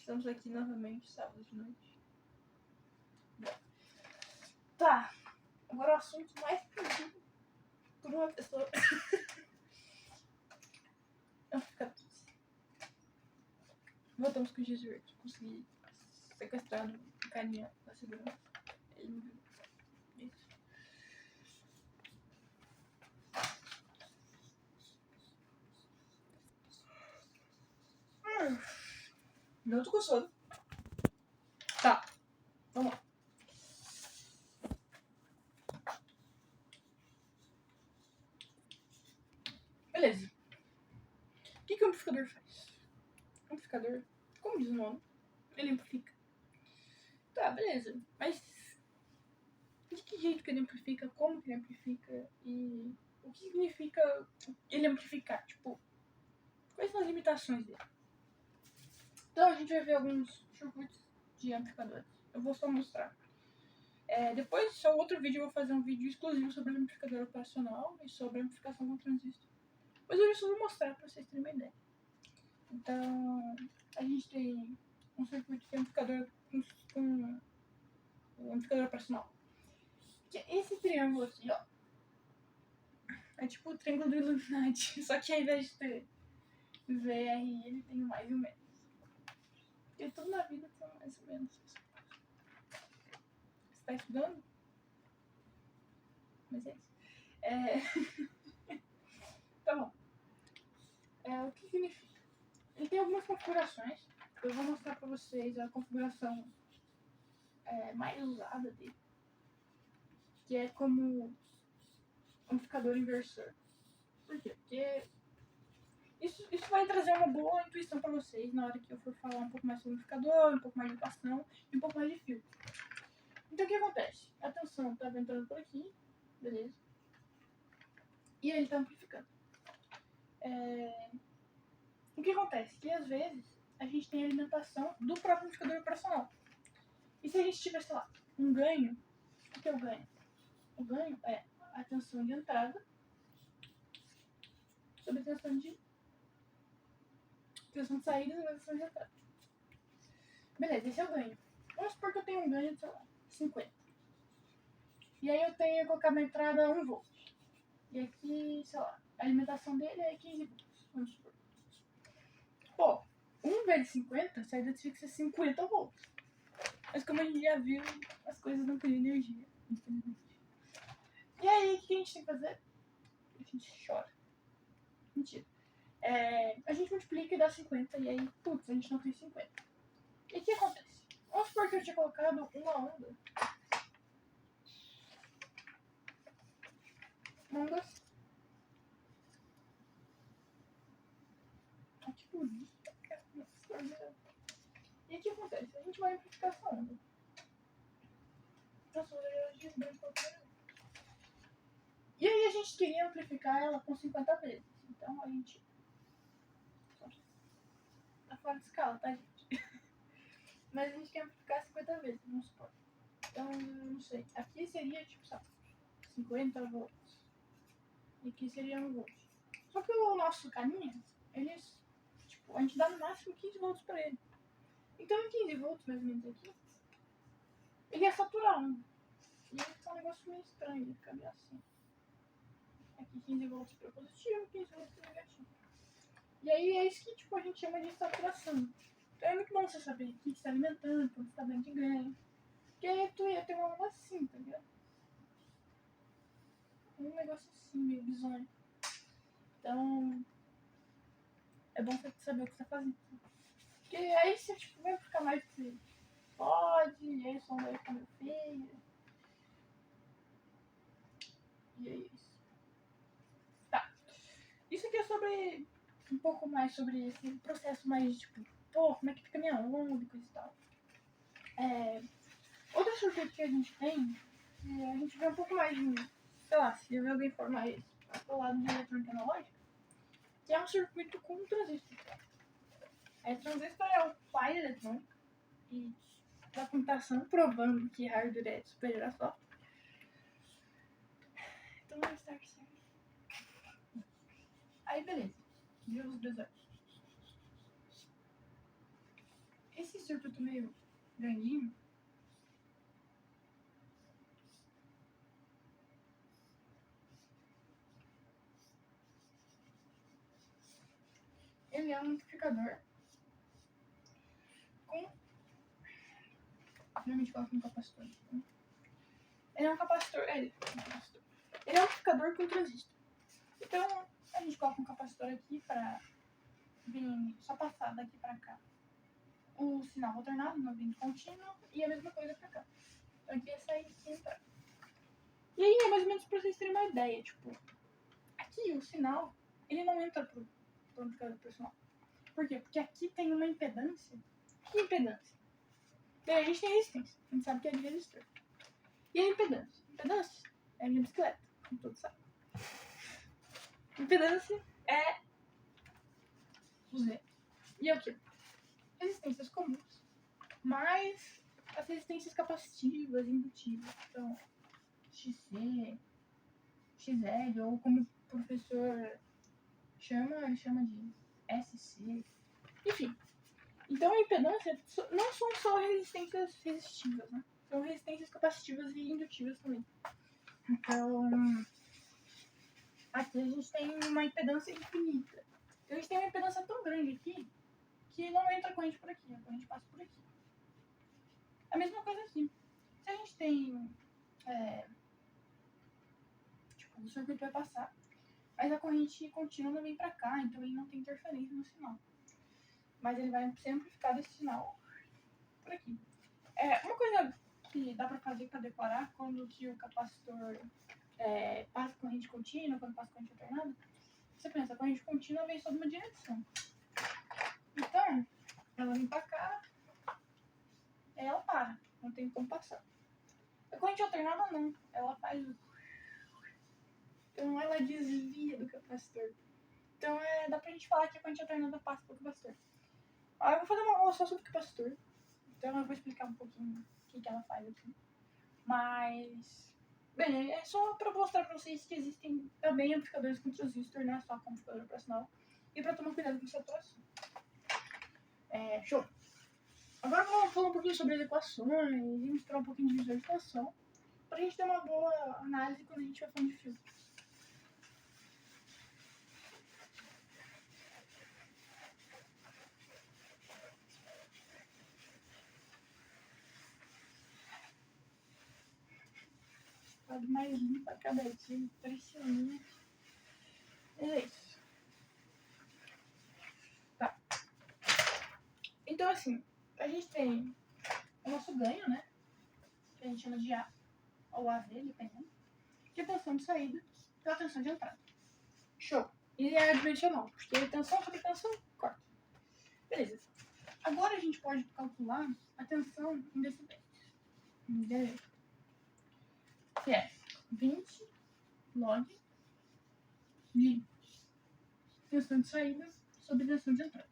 Estamos aqui novamente, sábado de noite. Tá, agora o assunto mais pedido por uma pessoa. Voltamos com o Jesuíte. Consegui sequestrar o carinha da segurança. Ele não viu. Isso. Não tô com sono. Tá, vamos lá. Beleza. O que o amplificador faz? O amplificador, como diz o nome, ele amplifica. Tá, beleza. Mas de que jeito que ele amplifica? Como que ele amplifica? E o que significa ele amplificar? Tipo, quais são as limitações dele? Então a gente vai ver alguns circuitos de amplificadores. Eu vou só mostrar. Depois, só outro vídeo, eu vou fazer um vídeo exclusivo sobre o amplificador operacional e sobre a amplificação com transistor. Mas hoje eu só vou mostrar para vocês terem uma ideia. Então, a gente tem um circuito de amplificador com o amplificador operacional. Esse triângulo aqui, ó, é tipo o triângulo do Illuminati, só que ao invés de ter VR, ele tem mais e o menos. Porque tudo na vida tem mais ou menos. Você tá estudando? Mas é isso. Tá bom. O que significa? Ele tem algumas configurações. Eu vou mostrar pra vocês a configuração mais usada dele. Que é como amplificador inversor. Por quê? Porque isso vai trazer uma boa intuição pra vocês na hora que eu for falar um pouco mais sobre amplificador, um pouco mais de equação e um pouco mais de fio. Então o que acontece? A tensão tá entrando por aqui, beleza? E ele tá amplificando. O que acontece? Que às vezes a gente tem a alimentação do próprio amplificador operacional. E se a gente tiver, sei lá, um ganho, o que é o ganho? O ganho é a tensão de entrada sobre a tensão de saída sobre a tensão de entrada. Beleza, esse é o ganho. Vamos supor que eu tenho um ganho de, sei lá, 50. E aí eu tenho que colocar na entrada 1 volt. E aqui, sei lá, a alimentação dele é 15 volts. Vamos supor. Pô, 1 vezes 50, a saída tinha que ser 50 volts. Mas como a gente já viu, as coisas não têm energia, infelizmente. E aí, o que a gente tem que fazer? A gente chora. Mentira. A gente multiplica e dá 50, e aí, putz, a gente não tem 50. E o que acontece? Vamos supor que eu tinha colocado uma onda. Ondas. Que bonita, cara. E o que acontece? A gente vai amplificar essa onda. E aí a gente queria amplificar ela com 50 vezes. Então a gente... Tá fora de escala, tá, gente? Mas a gente quer amplificar 50 vezes, vamos supor. Então, não sei. Aqui seria, tipo, sabe, 50 volts. E aqui seria 1 volt. Só que o nosso caminho, eles... Tipo, a gente dá no máximo 15 volts pra ele. Então, em 15 volts, mais ou menos aqui, ele ia saturar 1. E aí fica um negócio meio estranho, ele fica meio assim. Aqui 15 volts para positivo, 15 volts para negativo. E aí é isso que tipo, a gente chama de saturação. Então é muito bom você saber o que está alimentando, quando está dando de ganho. Porque aí tu ia ter uma onda assim, tá ligado? Um negócio assim, meio bizonho. Então é bom você saber o que você está fazendo. Porque aí você tipo, vai ficar mais que você pode, e aí o som vai ficar meio feio. E é isso. Tá. Isso aqui é sobre um pouco mais sobre esse processo mais tipo, pô, como é que fica minha onda e coisa e tal. Outro circuito que a gente tem, a gente vê um pouco mais de, sei lá, se eu alguém for mais pro lado de eletrônica analógica, que é um circuito com transistor. Transistor é o pai da eletrônica e da computação, provando que hardware é superior a software. Então vamos estar certo. Aí beleza, viu os dois olhos. Esse circuito meio grandinho. Ele é um amplificador com... Normalmente coloca um capacitor. Ele é um capacitor. Ele é um amplificador com transistor. Então, a gente coloca um capacitor aqui para vir só passar daqui para cá o sinal alternado no vindo contínuo e a mesma coisa para cá. Então, aqui é sair e entrar. E aí é mais ou menos para vocês terem uma ideia. Tipo, aqui o sinal ele não entra pro amplificador personal. Por quê? Porque aqui tem uma impedância. Que impedância? Daí a gente tem resistência. A gente sabe que é de resistor. E a impedância? Impedância é a minha bicicleta, como todos sabem. Impedância é o Z. E é o quê? Resistências comuns. Mais as resistências capacitivas, indutivas. Então, XC, XL, ou como o professor chama de SC. Enfim. Então a impedância não são só resistências resistivas, né? São resistências capacitivas e indutivas também. Então, aqui a gente tem uma impedância infinita. A gente tem uma impedância tão grande aqui que não entra corrente por aqui, a corrente passa por aqui. A mesma coisa aqui. Se a gente tem... tipo, o circuito vai passar, mas a corrente contínua não vem pra cá, então ele não tem interferência no sinal. Mas ele vai ser amplificado esse sinal por aqui. Uma coisa que dá pra fazer pra declarar quando que o capacitor passa corrente contínua, quando passa corrente alternada, você pensa, a corrente contínua vem só de uma direção. Então, ela vem pra cá, ela para, não tem como passar. A corrente alternada não, ela faz... Então ela desvia do capacitor. Então dá pra gente falar que a corrente alternada passa pelo capacitor. Eu vou fazer uma aula só sobre capacitor. Então eu vou explicar um pouquinho o que ela faz aqui. Mas... Bem, é só pra mostrar pra vocês que existem também amplificadores com transistor, não é só com amplificador operacional. E pra tomar cuidado com saturação. Show! Agora vamos falar um pouquinho sobre as equações e mostrar um pouquinho de visualização pra gente ter uma boa análise quando a gente vai falando de filtros. Mais limpa cada dia, impressionante. É isso. Tá. Então, assim, a gente tem o nosso ganho, né? Que a gente chama de A, ou AV, dependendo. Que é a tensão de saída e a tensão de entrada. Show. E é adimensional, porque a tensão sobre tensão corta. Beleza. Agora a gente pode calcular a tensão em decibéis. Beleza. Que é 20 log de tensão de saída sobre tensão de entrada.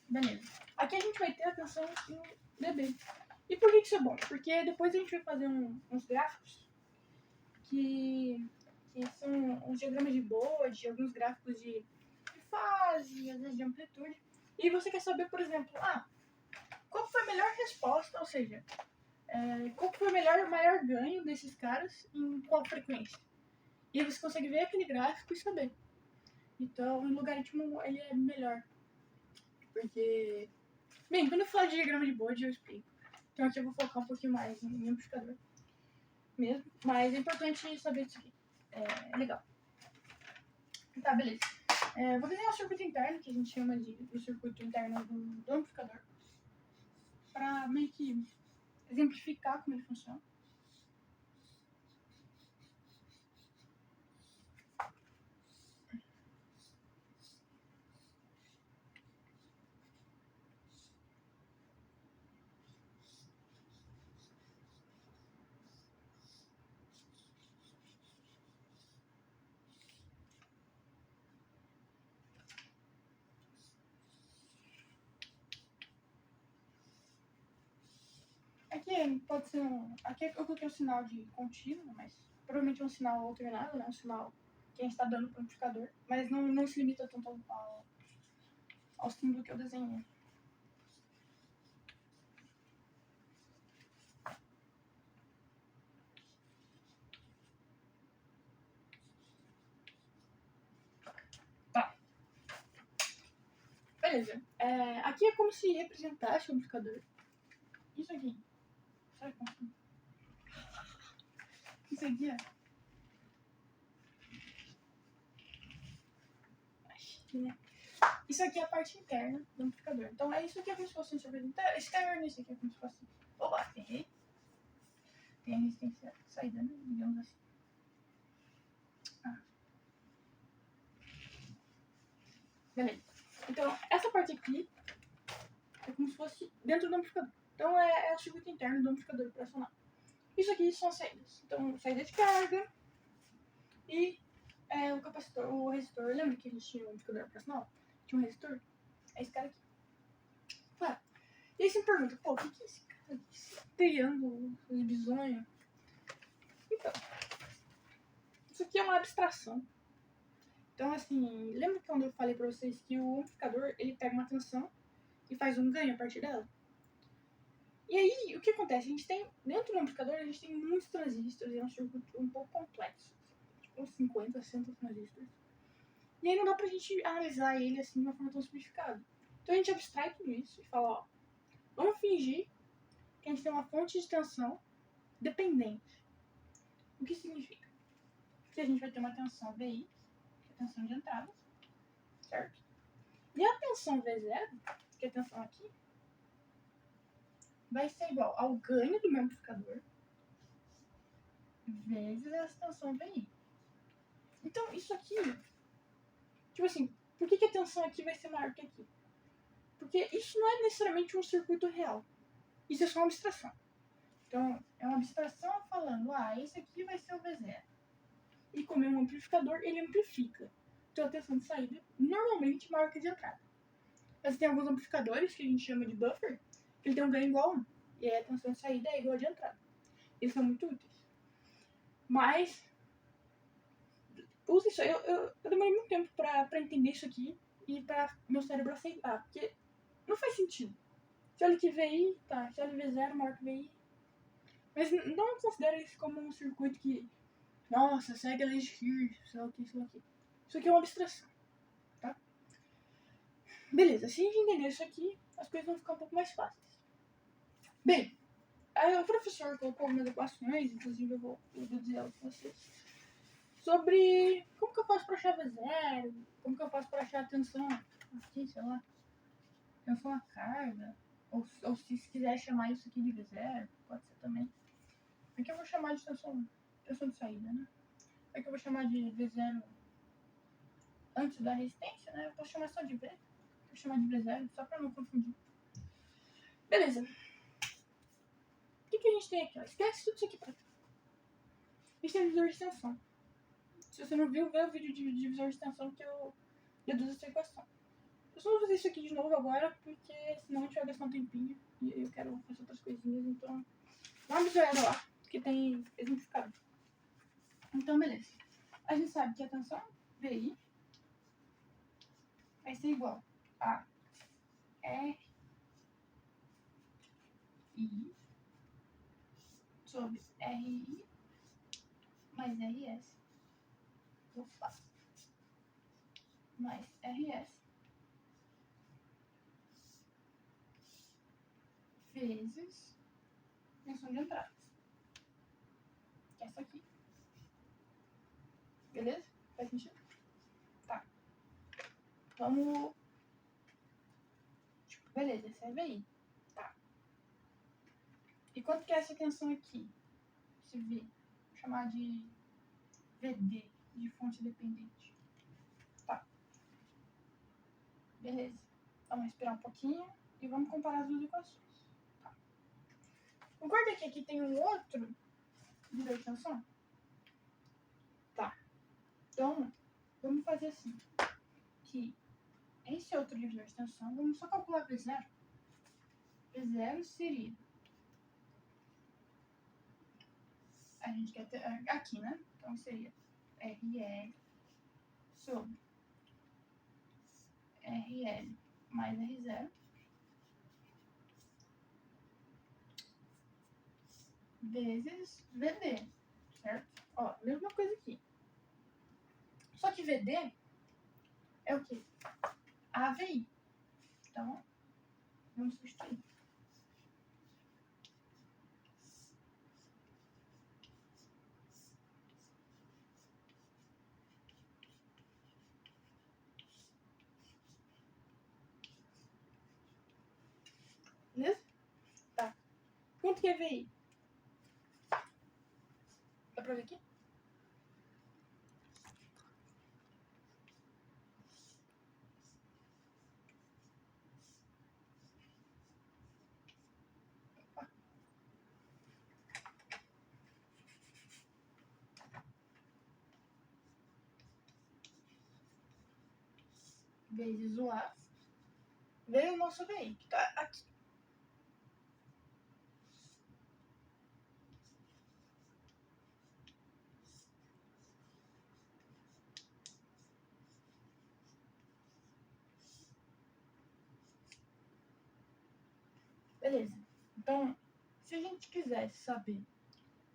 Beleza. Aqui a gente vai ter a tensão em dB. E por que isso é bom? Porque depois a gente vai fazer uns gráficos que são uns diagramas de Bode, alguns gráficos de fase, às vezes de amplitude. E você quer saber, por exemplo, qual foi a melhor resposta, ou seja, qual foi o maior ganho desses caras em qual frequência. E aí você consegue ver aquele gráfico e saber. Então, o logaritmo ele é melhor. Porque... Bem, quando eu falar de diagrama de Bode, eu explico. Então aqui eu vou focar um pouquinho mais em amplificador mesmo. Mas é importante saber disso aqui. É legal. Tá, beleza. Vou desenhar o circuito interno, que a gente chama de circuito interno do amplificador. Pra meio que exemplificar como ele funciona. Aqui pode ser aqui eu coloquei um sinal de contínuo, mas provavelmente é um sinal alternado, né? Um sinal que a gente está dando para o amplificador, mas não se limita tanto ao símbolo que eu desenhei. beleza. Aqui é como se representasse o amplificador. Isso aqui. Sabe como? Isso aqui, ó. Né? Isso aqui é a parte interna do amplificador. Então, isso aqui é como se fosse um circuito externo. Isso aqui é como se fosse... Opa, errei. Tem a resistência saída, né? Digamos assim. Beleza. Então, essa parte aqui é como se fosse dentro do amplificador. Então, é o circuito interno do amplificador operacional. Isso aqui são as saídas. Então, saída de carga e o capacitor, o resistor. Lembra que a gente tinha um amplificador operacional? Tinha um resistor? É esse cara aqui. Claro. E aí você me pergunta, pô, o que é esse cara? Esse triângulo bizonho? Então, isso aqui é uma abstração. Então, assim, lembra quando eu falei pra vocês que o amplificador, ele pega uma tensão e faz um ganho a partir dela? E aí, o que acontece? A gente tem, dentro do amplificador, a gente tem muitos transistores, é um circuito um pouco complexo. Tipo, uns 50, 60 transistores. E aí não dá pra gente analisar ele assim de uma forma tão simplificada. Então a gente abstrai tudo isso e fala, ó, vamos fingir que a gente tem uma fonte de tensão dependente. O que significa? Que a gente vai ter uma tensão VI, que é a tensão de entrada, certo? E a tensão V0, que é a tensão aqui, vai ser igual ao ganho do meu amplificador vezes essa tensão VI. Então, isso aqui, tipo assim, por que a tensão aqui vai ser maior que aqui? Porque isso não é necessariamente um circuito real. Isso é só uma abstração. Então, é uma abstração falando, esse aqui vai ser o V0. E como é um amplificador, ele amplifica. Então, a tensão de saída normalmente maior que a de entrada. Mas tem alguns amplificadores que a gente chama de buffer, que ele tem um ganho igual a 1. E aí a tensão de saída é igual a de entrada. Eles são muito úteis. Mas, usa isso. Eu demorei muito tempo pra entender isso aqui e pra meu cérebro aceitar. Porque não faz sentido. Se olha que VI, tá. Se olha V0 maior que VI. Mas não considera isso como um circuito que, nossa, segue a lei de Kirchhoff, sei lá o que, sei lá o que. Isso aqui é uma abstração, tá? Beleza, se a gente entender isso aqui, as coisas vão ficar um pouco mais fáceis. Bem, aí o professor colocou algumas equações, inclusive eu vou dizer elas pra vocês, sobre como que eu faço pra achar V0, como que eu faço pra achar a tensão aqui, sei lá, tensão a carga, ou se quiser chamar isso aqui de V0, pode ser também. Aqui eu vou chamar de tensão de saída, né? Aqui eu vou chamar de V0 antes da resistência, né? Eu posso chamar só de V. Vou chamar de V0, só pra não confundir. Beleza. O que a gente tem aqui? Ó? Esquece tudo isso aqui pra cá. A gente tem divisor de tensão. Se você não viu, vê o vídeo de divisor de tensão que eu deduzo essa equação. Eu só vou fazer isso aqui de novo agora, porque senão a gente vai gastar um tempinho. E eu quero fazer outras coisinhas, então... Dá uma bisoiada lá, que tem exemplificado. Então, beleza. A gente sabe que a tensão VI vai ser igual a RI sobre RI mais RS. Opa. Mais RS vezes tensão de entradas. Que é essa aqui. Beleza? Faz sentido? Tá. Vamos... Beleza, essa é a VI. Tá. E quanto que é essa tensão aqui? Esse V. Vou chamar de VD, de fonte dependente. Tá. Beleza. Vamos respirar um pouquinho e vamos comparar as duas equações. Tá. Concorda que aqui tem um outro divisor de tensão? Tá. Então, vamos fazer assim. Que esse outro divisor de tensão, vamos só calcular V0. V0 seria... A gente quer ter aqui, né? Então seria RL sobre RL mais R0 vezes VD, certo? Ó, mesma coisa aqui. Só que VD é o quê? AVI. Então, vamos substituir. Beleza? Tá. Quanto que é VI? Dá pra ver aqui? Vezes o A. Veio o nosso VI, que tá aqui. Beleza. Então, se a gente quisesse saber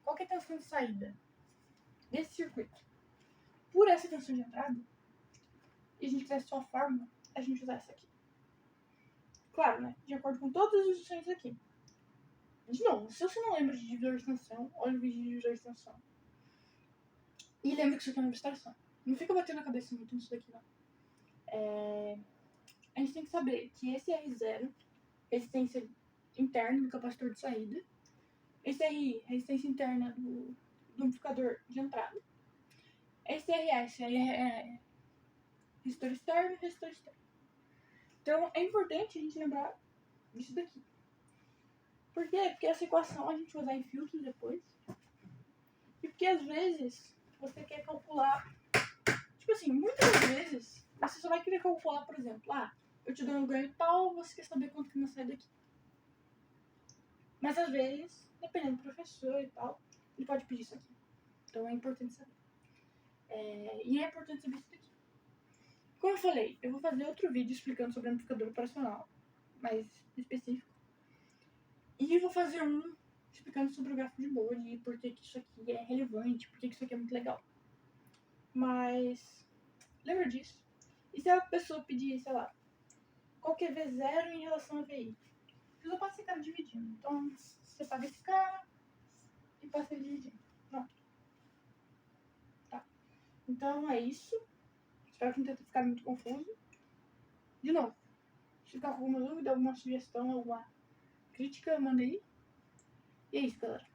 qual que é a tensão de saída desse circuito por essa tensão de entrada, e a gente quisesse só a fórmula, a gente usar essa aqui. Claro, né? De acordo com todas as instruções aqui. De novo, se você não lembra de divisor de tensão, olha o vídeo de divisor de tensão. E lembra que isso aqui é uma abstração. Não fica batendo a cabeça muito nisso daqui, não. A gente tem que saber que esse R0, resistência interna do capacitor de saída. Esse RI, resistência interna do amplificador de entrada. Esse RS é resistor externo e resistor externo. Então, é importante a gente lembrar disso daqui. Por quê? Porque essa equação a gente vai usar em filtros depois. E porque às vezes você quer calcular... Tipo assim, muitas vezes você só vai querer calcular, por exemplo, eu te dou um ganho tal, você quer saber quanto que não sai daqui. Mas às vezes, dependendo do professor e tal, ele pode pedir isso aqui. Então é importante saber. E é importante saber isso daqui. Como eu falei, eu vou fazer outro vídeo explicando sobre amplificador operacional, mais específico. E vou fazer um explicando sobre o gráfico de Bode e por que isso aqui é relevante, por que isso aqui é muito legal. Mas, lembra disso. E se a pessoa pedir, sei lá, qual que é V0 em relação a VI? Você só passa esse cara dividindo. Então, você paga esse cara e passa ele dividindo. Pronto. Tá. Então, é isso. Espero que não tenha ficado muito confuso. De novo, se ficar com alguma dúvida, alguma sugestão, alguma crítica, manda aí. E é isso, galera.